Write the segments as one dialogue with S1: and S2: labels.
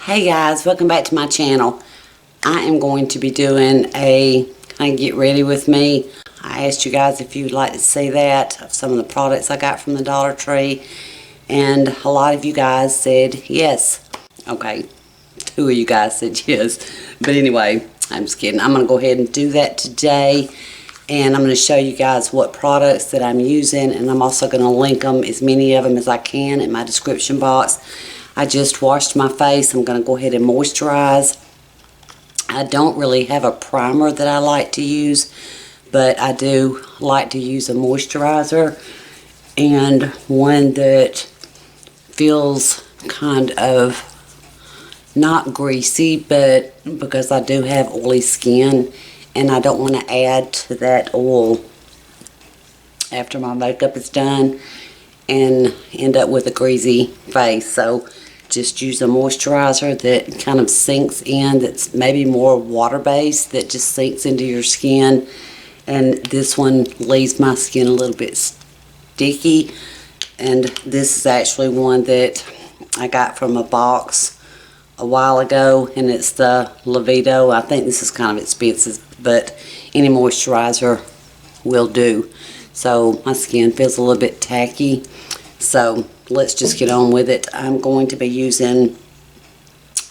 S1: Hey guys, welcome back to my channel. I am going to be doing a kind of get ready with me. I asked you guys if you'd like to see that, of some of the products I got from the Dollar Tree, and a lot of you guys said yes. Okay, 2 of you guys said yes, but anyway, I'm just kidding. I'm going to go ahead and do that today, and I'm going to show you guys what products that I'm using, and I'm also going to link them, as many of them as I can, in my description box. I just washed my face. I'm going to go ahead and moisturize. I don't really have a primer that I like to use, but I do like to use a moisturizer, and one that feels kind of not greasy, but because I do have oily skin and I don't want to add to that oil after my makeup is done and end up with a greasy face. So just use a moisturizer that kind of sinks in, that's maybe more water-based, that just sinks into your skin. And this one leaves my skin a little bit sticky. And this is actually one that I got from a box a while ago, and it's the Levito. I think this is kind of expensive, but any moisturizer will do. So my skin feels a little bit tacky. So let's just get on with it. I'm going to be using,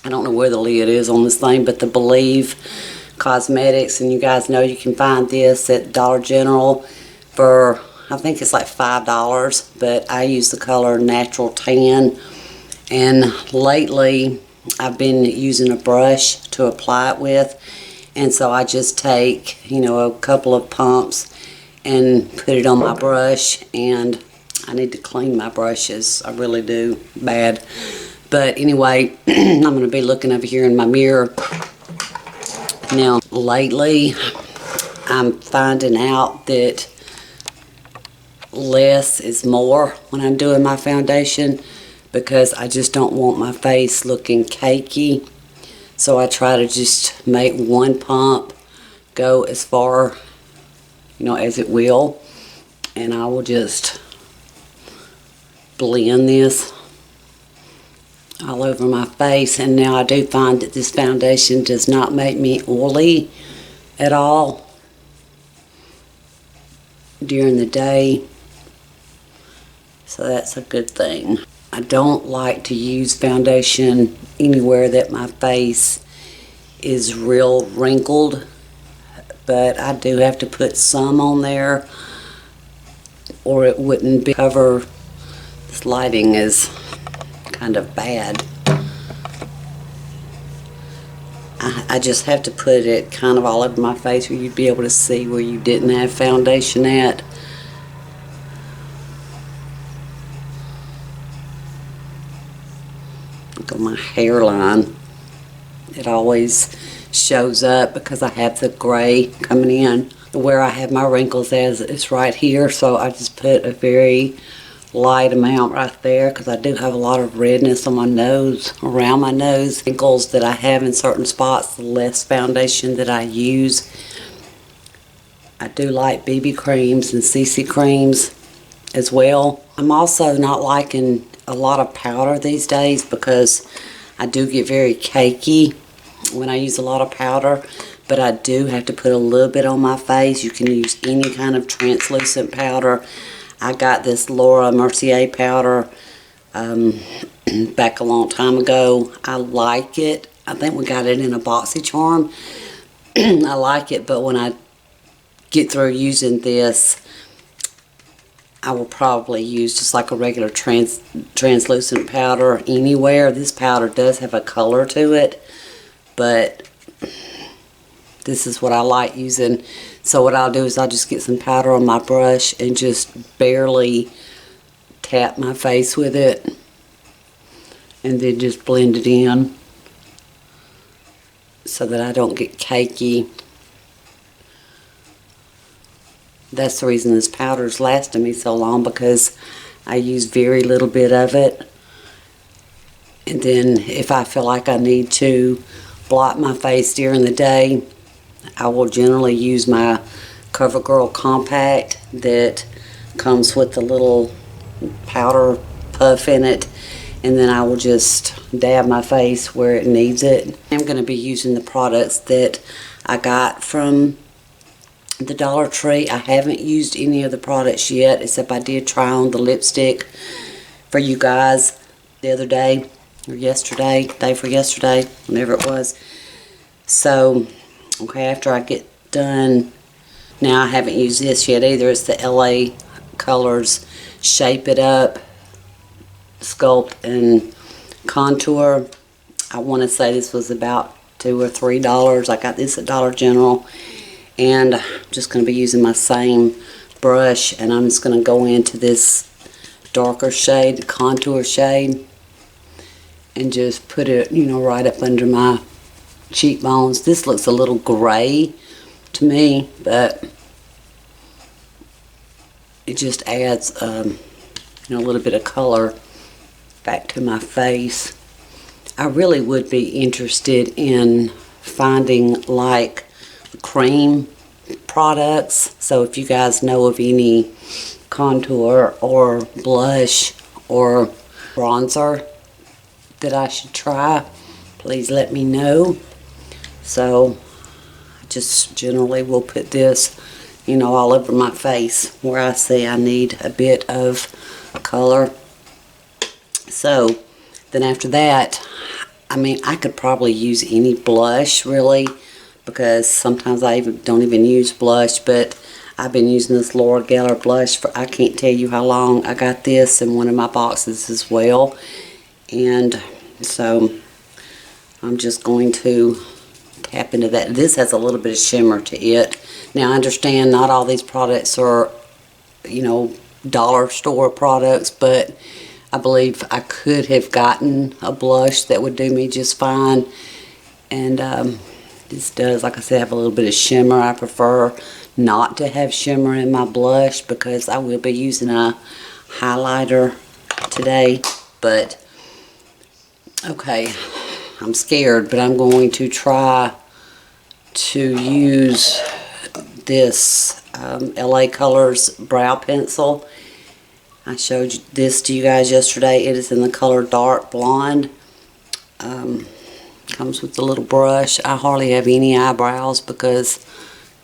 S1: I don't know where the lid is on this thing, but the Balm Cosmetics, and you guys know you can find this at Dollar General for, I think it's like $5, but I use the color Natural Tan. And lately I've been using a brush to apply it with, and so I just take, you know, a couple of pumps and put it on my brush. And I need to clean my brushes. I really do bad. But anyway, I'm going to be looking over here in my mirror. Now, lately, I'm finding out that less is more when I'm doing my foundation, because I just don't want my face looking cakey. So I try to just make one pump go as far, you know, as it will. And I will just blend this all over my face. And now I do find that this foundation does not make me oily at all during the day, so that's a good thing. I don't like to use foundation anywhere that my face is real wrinkled, but I do have to put some on there or it wouldn't be cover. This lighting is kind of bad. I just have to put it kind of all over my face where you'd be able to see where you didn't have foundation at. Look at my hairline. It always shows up because I have the gray coming in. Where I have my wrinkles as it's right here, so I just put a very light amount right there, because I do have a lot of redness on my nose, around my nose. Wrinkles that I have in certain spots, the less foundation that I use. I do like BB creams and CC creams as well. I'm also not liking a lot of powder these days, because I do get very cakey when I use a lot of powder. But I do have to put a little bit on my face. You can use any kind of translucent powder. I got this Mercier powder back a long time ago. I like it. I think we got it in a BoxyCharm. I like it, but when I get through using this, I will probably use just like a regular translucent powder anywhere. This powder does have a color to it, but this is what I like using. So what I'll do is I'll just get some powder on my brush and just barely tap my face with it, and then just blend it in so that I don't get cakey. That's the reason this powder's lasted me so long, because I use very little bit of it. And then if I feel like I need to blot my face during the day, I will generally use my CoverGirl Compact that comes with the little powder puff in it, and then I will just dab my face where it needs it. I'm going to be using the products that I got from the Dollar Tree. I haven't used any of the products yet, except I did try on the lipstick for you guys the other day, or yesterday, day for yesterday, whenever it was. So, okay, after I get done, now I haven't used this yet either. It's the LA Colors Shape It Up Sculpt and Contour. I want to say this was about $2 or $3. I got this at Dollar General, and I'm just going to be using my same brush, and I'm just going to go into this darker shade, the contour shade, and just put it, you know, right up under my cheekbones. This looks a little gray to me, but it just adds you know, a little bit of color back to my face. I really would be interested in finding like cream products, so if you guys know of any contour or blush or bronzer that I should try, please let me know. So I just generally will put this, you know, all over my face where I see I need a bit of color. So then after that, I mean, I could probably use any blush really, because sometimes I don't even use blush, but I've been using this Laura Gellar blush for I can't tell you how long. I got this in one of my boxes as well, and so I'm just going to tap into that. This has a little bit of shimmer to it. Now I understand not all these products are, you know, dollar store products, but I believe I could have gotten a blush that would do me just fine. And this does, like I said, have a little bit of shimmer. I prefer not to have shimmer in my blush because I will be using a highlighter today. But okay, I'm scared, but I'm going to try to use this LA Colors brow pencil. I showed this to you guys yesterday. It is in the color Dark Blonde. Comes with the little brush. I hardly have any eyebrows because,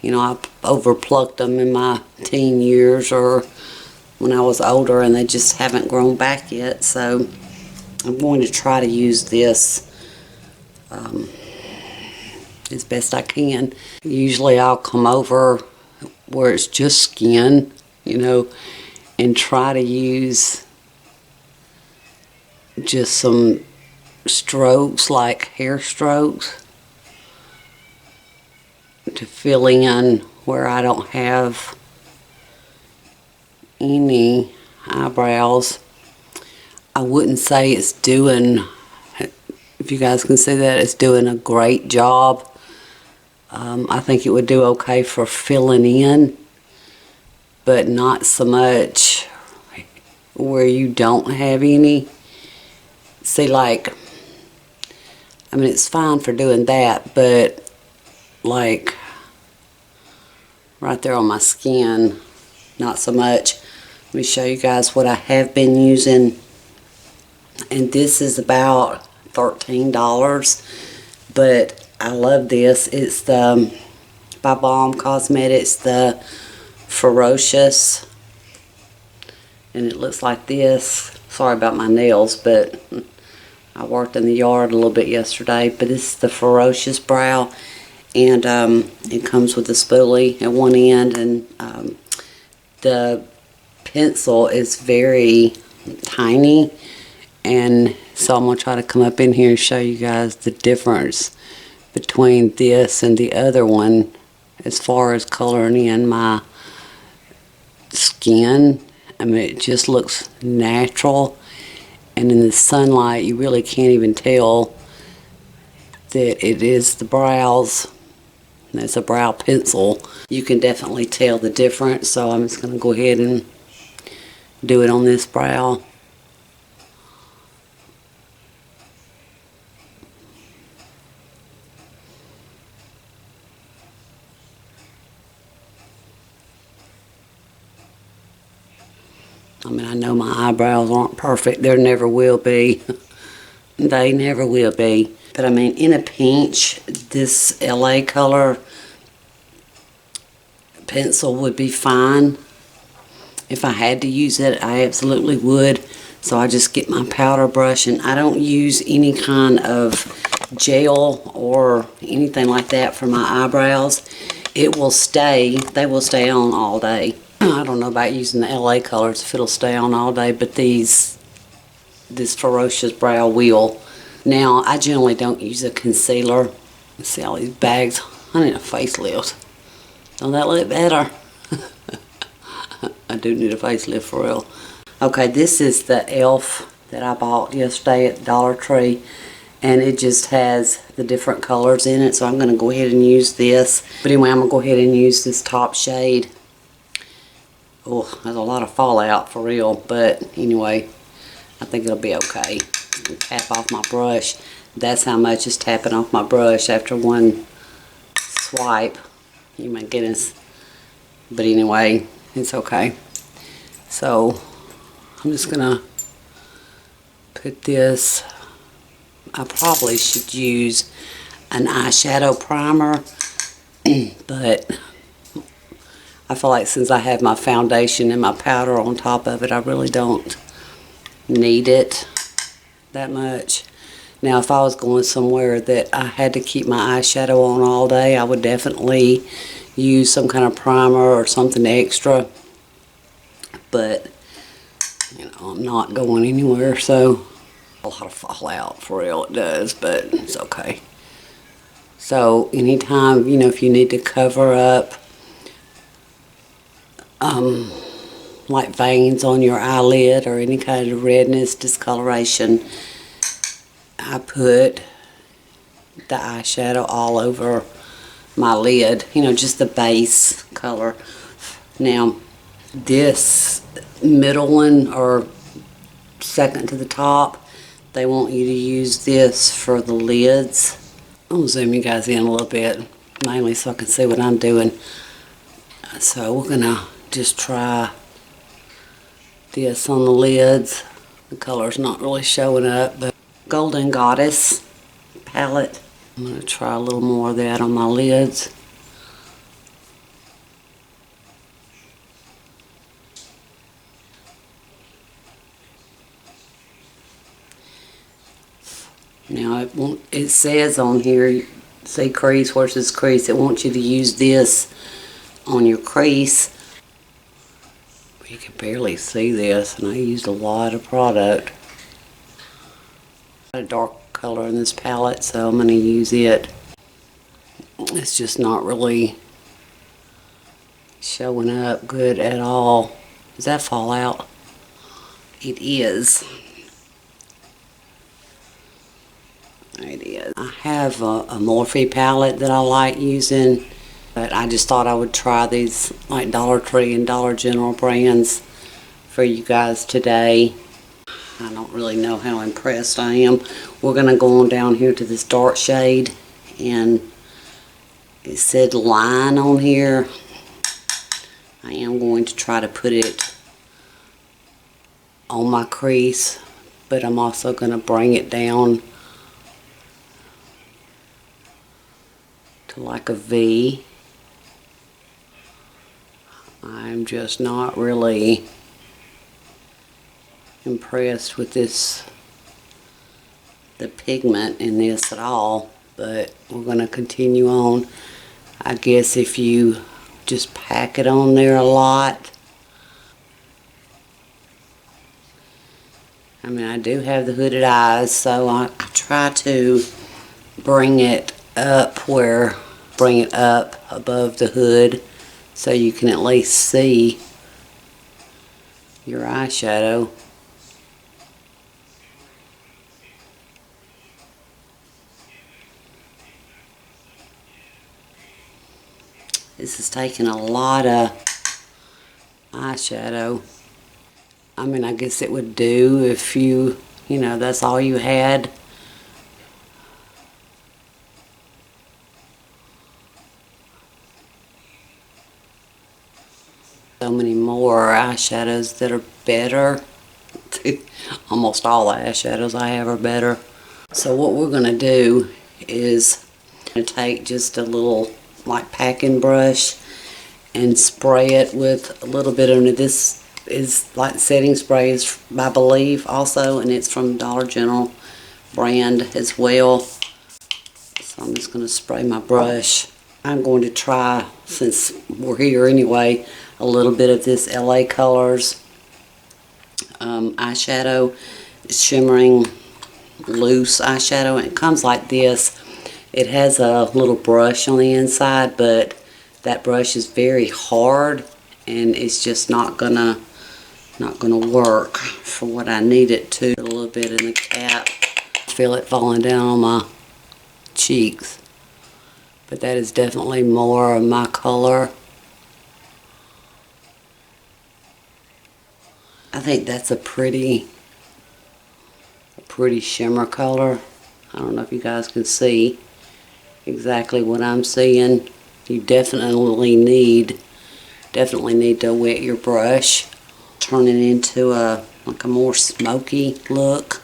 S1: you know, I over plucked them in my teen years or when I was older, and they just haven't grown back yet. So I'm going to try to use this as best I can. Usually I'll come over where it's just skin, you know, and try to use just some strokes, like hair strokes, to fill in where I don't have any eyebrows. I wouldn't say it's doing, if you guys can see that, it's doing a great job. I think it would do okay for filling in, but not so much where you don't have any. See, like, I mean, it's fine for doing that, but like right there on my skin, not so much. Let me show you guys what I have been using, and this is about $13, but I love this. It's the by Balm Cosmetics, the Furrocious, and it looks like this. Sorry about my nails, but I worked in the yard a little bit yesterday. But this is the Furrocious brow, and it comes with a spoolie at one end, and the pencil is very tiny, and so I'm going to try to come up in here and show you guys the difference between this and the other one as far as coloring in my skin. I mean, it just looks natural, and in the sunlight you really can't even tell that it is the brows. That's a brow pencil. You can definitely tell the difference, so I'm just going to go ahead and do it on this brow. mean, I know my eyebrows aren't perfect. There never will be. They never will be. But I mean, in a pinch, this LA color pencil would be fine. If I had to use it, I absolutely would. So I just get my powder brush, and I don't use any kind of gel or anything like that for my eyebrows. It will stay, they will stay on all day. I don't know about using the LA colors if it'll stay on all day, but this Furrocious brow will. Now, I generally don't use a concealer. See all these bags? I need a facelift. Don't that look better? I do need a facelift for real. Okay, this is the e.l.f. that I bought yesterday at Dollar Tree. And it just has the different colors in it. So I'm going to go ahead and use this. But anyway, I'm going to go ahead and use this top shade. Oh, there's a lot of fallout for real. But anyway, I think it'll be okay. Tap off my brush. That's how much is tapping off my brush after one swipe. You my goodness. But anyway, it's okay. So I'm just gonna put this. I probably should use an eyeshadow primer, but I feel like since I have my foundation and my powder on top of it, I really don't need it that much. Now, if I was going somewhere that I had to keep my eyeshadow on all day, I would definitely use some kind of primer or something extra. But, you know, I'm not going anywhere, so a lot of fallout for real, it does, but it's okay. So, anytime, you know, if you need to cover up like veins on your eyelid or any kind of redness, discoloration, I put the eyeshadow all over my lid, you know, just the base color. Now, this middle one, or second to the top, they want you to use this for the lids. I'll zoom you guys in a little bit, mainly so I can see what I'm doing. So we're gonna just try this on the lids. The color's not really showing up, but Golden Goddess palette. I'm gonna try a little more of that on my lids. Now it says on here, see crease versus crease, it wants you to use this on your crease. You can barely see this, and I used a lot of product. A dark color in this palette, so I'm going to use it. It's just not really showing up good at all. Does that fall out? It is. It is. I have a Morphe palette that I like using, but I just thought I would try these like Dollar Tree and Dollar General brands for you guys today. I don't really know how impressed I am. We're going to go on down here to this dark shade, and it said line on here. I am going to try to put it on my crease, but I'm also going to bring it down to like a V. I'm just not really impressed with this, the pigment in this at all, but we're going to continue on. I guess if you just pack it on there a lot. I mean, I do have the hooded eyes, so I try to bring it up above the hood so you can at least see your eyeshadow. This is taking a lot of eyeshadow. I mean, I guess it would do if you know, that's all you had. So many more eyeshadows that are better. Almost all the eyeshadows I have are better. So what we're going to do is take just a little like packing brush and spray it with a little bit of this is like setting spray is I believe also, and it's from Dollar General brand as well. So I'm just going to spray my brush. I'm going to try, since we're here anyway, a little bit of this LA Colors eyeshadow. It's shimmering loose eyeshadow, and it comes like this. It has a little brush on the inside, but that brush is very hard and it's just not gonna work for what I need it to. A little bit in the cap. Feel it falling down on my cheeks. But that is definitely more of my color. I think that's a pretty shimmer color. I don't know if you guys can see exactly what I'm seeing. You definitely need to wet your brush. Turn it into like a more smoky look.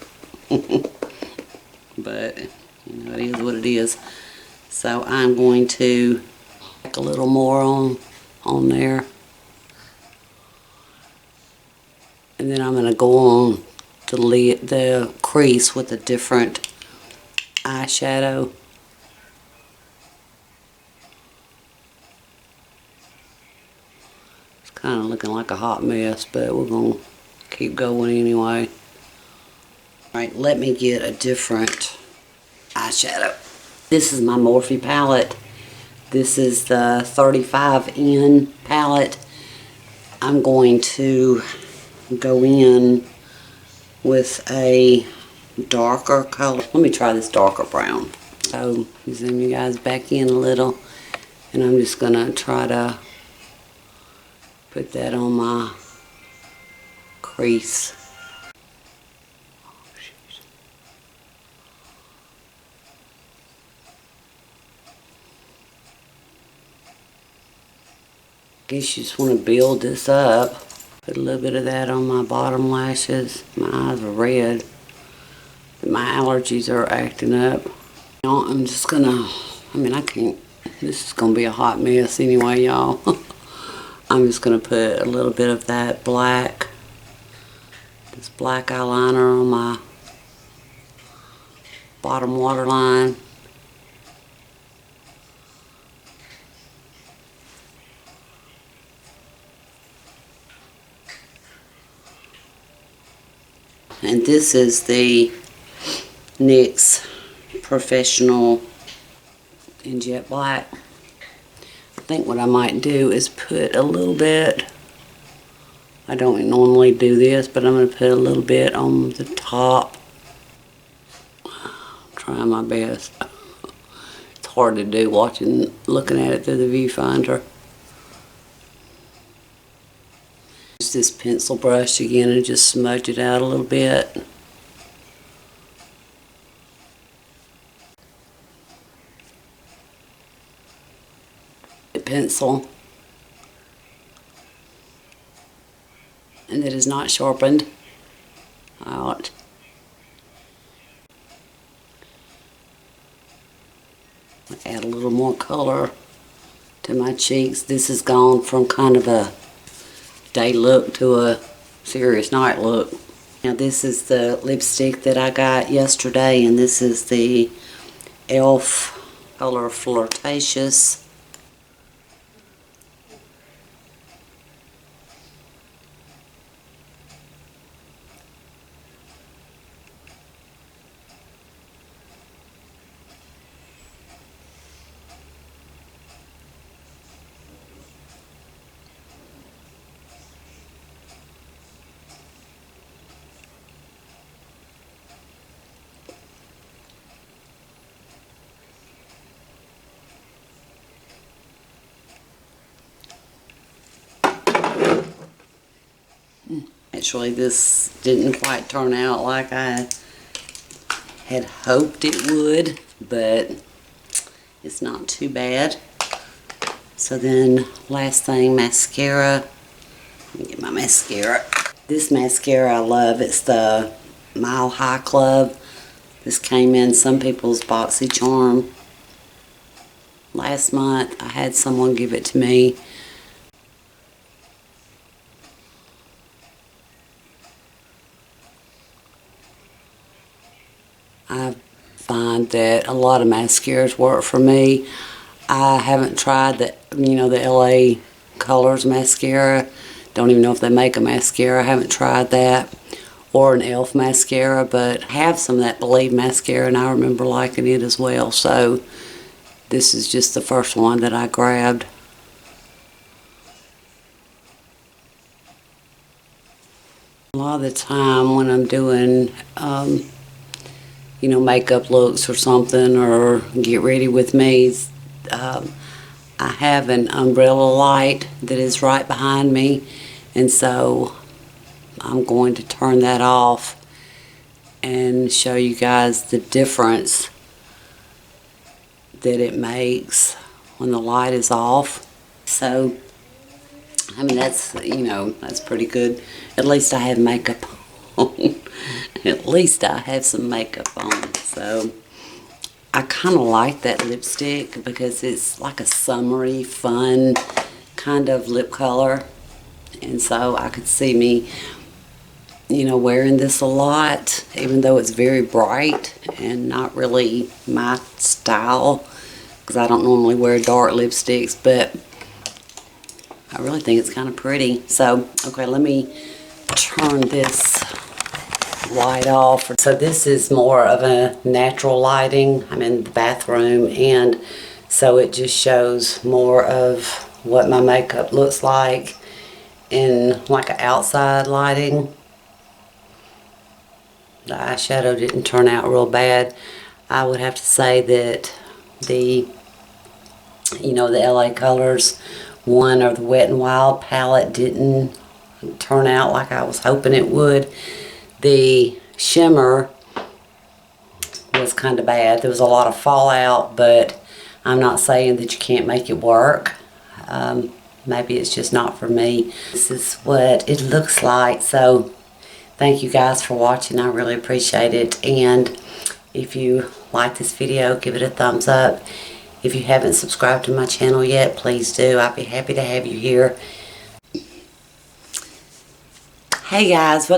S1: But you know, it is what it is. So I'm going to take a little more on there. And then I'm going to go on to the crease with a different eyeshadow. It's kind of looking like a hot mess, but we're going to keep going anyway. Alright, let me get a different eyeshadow. This is my Morphe palette. This is the 35N palette. I'm going to go in with a darker color. Let me try this darker brown. So zoom you guys back in a little, and I'm just gonna try to put that on my crease. Guess you just want to build this up. Put a little bit of that on my bottom lashes. My eyes are red. My allergies are acting up. Now I'm just gonna, I can't, this is gonna be a hot mess anyway, y'all. I'm just gonna put a little bit of that black, this black eyeliner on my bottom waterline. And this is the NYX Professional in Jet Black. I think what I might do is put a little bit, I don't normally do this, but I'm going to put a little bit on the top. I'm trying my best. It's hard to do looking at it through the viewfinder. Use this pencil brush again and just smudge it out a little bit. The pencil, and it is not sharpened out. Add a little more color to my cheeks. This has gone from kind of a day look to a serious night look. Now this is the lipstick that I got yesterday, and this is the e.l.f. color Flirtatious. Actually, this didn't quite turn out like I had hoped it would, but it's not too bad. So then, last thing, mascara. Let me get my mascara. This mascara I love. It's the Mile High Club. This came in some people's BoxyCharm last month. I had someone give it to me. I find that a lot of mascaras work for me. I haven't tried the, the LA Colors mascara. Don't even know if they make a mascara. I haven't tried that. Or an e.l.f. mascara, but I have some of that Believe mascara and I remember liking it as well. So this is just the first one that I grabbed. A lot of the time when I'm doing makeup looks or something, or get ready with me, I have an umbrella light that is right behind me, and so I'm going to turn that off and show you guys the difference that it makes when the light is off. So I mean, that's pretty good. At least I have makeup on. At least I have some makeup on. So I kind of like that lipstick because it's like a summery, fun kind of lip color. And so I could see me, wearing this a lot, even though it's very bright and not really my style, because I don't normally wear dark lipsticks, but I really think it's kind of pretty. So, okay, let me turn this light off. So this is more of a natural lighting. I'm in the bathroom, and so it just shows more of what my makeup looks like in like an outside lighting. The eyeshadow didn't turn out real bad. I would have to say that the LA Colors one, or the Wet n Wild palette, didn't turn out like I was hoping it would. The shimmer was kind of bad. There was a lot of fallout, but I'm not saying that you can't make it work. Maybe it's just not for me. This is what it looks like. So thank you guys for watching. I really appreciate it. And if you like this video, give it a thumbs up. If you haven't subscribed to my channel yet, please do. I'd be happy to have you here. Hey guys, welcome.